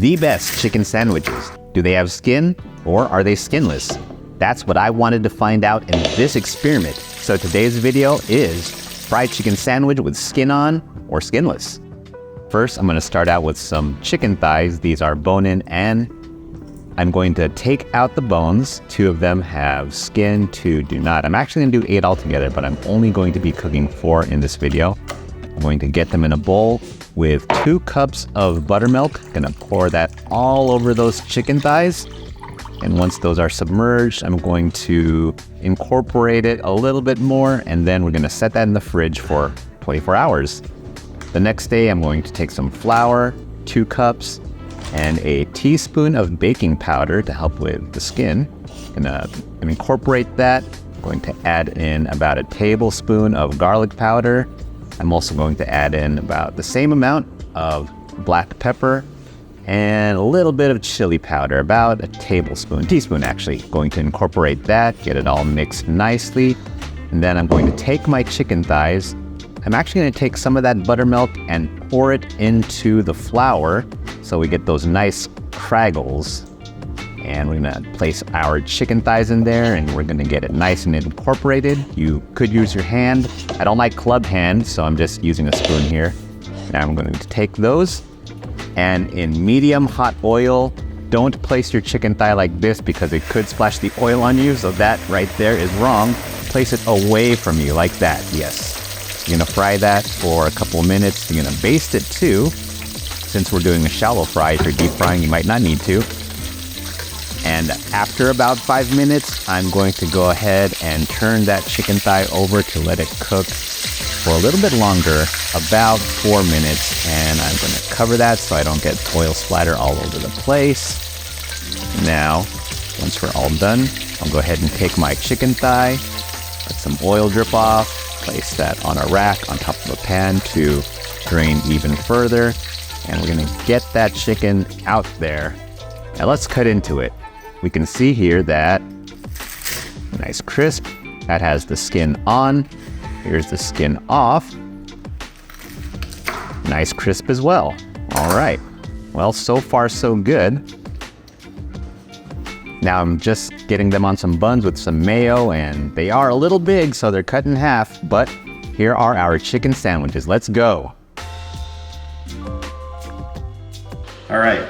the best chicken sandwiches. Do they have skin or are they skinless? That's what I wanted to find out in this experiment. So today's video is fried chicken sandwich with skin on or skinless. First, I'm gonna start out with some chicken thighs. These are bone-in, and I'm going to take out the bones. 2 of them have skin, 2 do not. I'm actually gonna do 8 altogether, but I'm only going to be cooking 4 in this video. I'm going to get them in a bowl with 2 cups of buttermilk. Gonna pour that all over those chicken thighs. And once those are submerged, I'm going to incorporate it a little bit more, and then we're gonna set that in the fridge for 24 hours. The next day, I'm going to take some flour, 2 cups, and a teaspoon of baking powder to help with the skin. Gonna incorporate that. I'm going to add in about a tablespoon of garlic powder. I'm also going to add in about the same amount of black pepper and a little bit of chili powder, about a teaspoon actually. Going to incorporate that, get it all mixed nicely. And then I'm going to take my chicken thighs. I'm actually gonna take some of that buttermilk and pour it into the flour so we get those nice craggles. And we're gonna place our chicken thighs in there, and we're gonna get it nice and incorporated. You could use your hand. I don't like club hand, so I'm just using a spoon here. Now I'm going to take those, and in medium hot oil, don't place your chicken thigh like this because it could splash the oil on you, so that right there is wrong. Place it away from you like that, yes. You're gonna fry that for a couple of minutes. You're gonna baste it too. Since we're doing a shallow fry, if you're deep frying, you might not need to. And after about 5 minutes, I'm going to go ahead and turn that chicken thigh over to let it cook for a little bit longer, about 4 minutes. And I'm gonna cover that so I don't get oil splatter all over the place. Now, once we're all done, I'll go ahead and take my chicken thigh, let some oil drip off, place that on a rack on top of a pan to drain even further. And we're gonna get that chicken out there. Now let's cut into it. We can see here that nice crisp. That has the skin on. Here's the skin off. Nice crisp as well. All right. Well, so far so good. Now I'm just getting them on some buns with some mayo, and they are a little big, so they're cut in half, but here are our chicken sandwiches. Let's go. All right,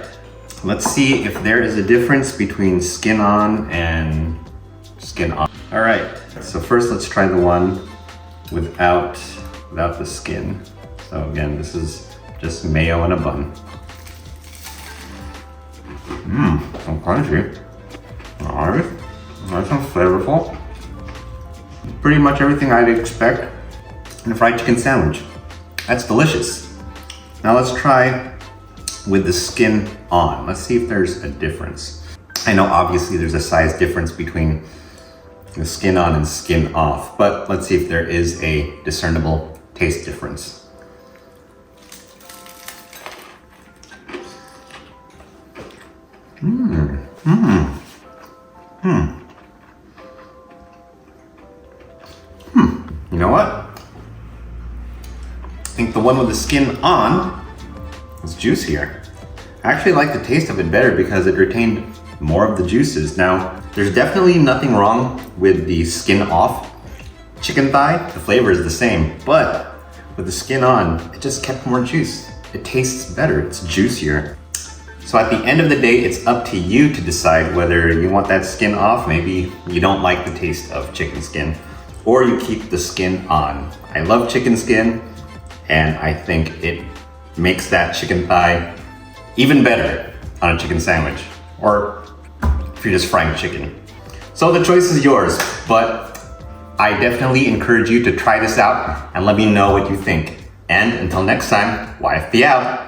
let's see if there is a difference between skin on and skin off. All right, so first let's try the one without the skin. So again, this is just mayo and a bun. So crunchy. All right, nice and flavorful. Pretty much everything I'd expect in a fried chicken sandwich. That's delicious. Now let's try with the skin on. Let's see if there's a difference. I know obviously there's a size difference between the skin on and skin off, but let's see if there is a discernible taste difference. You know what? I think the one with the skin on is juicier. I actually like the taste of it better because it retained more of the juices. Now, there's definitely nothing wrong with the skin off chicken thigh. The flavor is the same, but with the skin on, it just kept more juice. It tastes better, it's juicier. So at the end of the day, it's up to you to decide whether you want that skin off. Maybe you don't like the taste of chicken skin, or you keep the skin on. I love chicken skin, and I think it makes that chicken thigh even better on a chicken sandwich, or if you're just frying chicken. So the choice is yours, but I definitely encourage you to try this out and let me know what you think. And until next time, YFB out.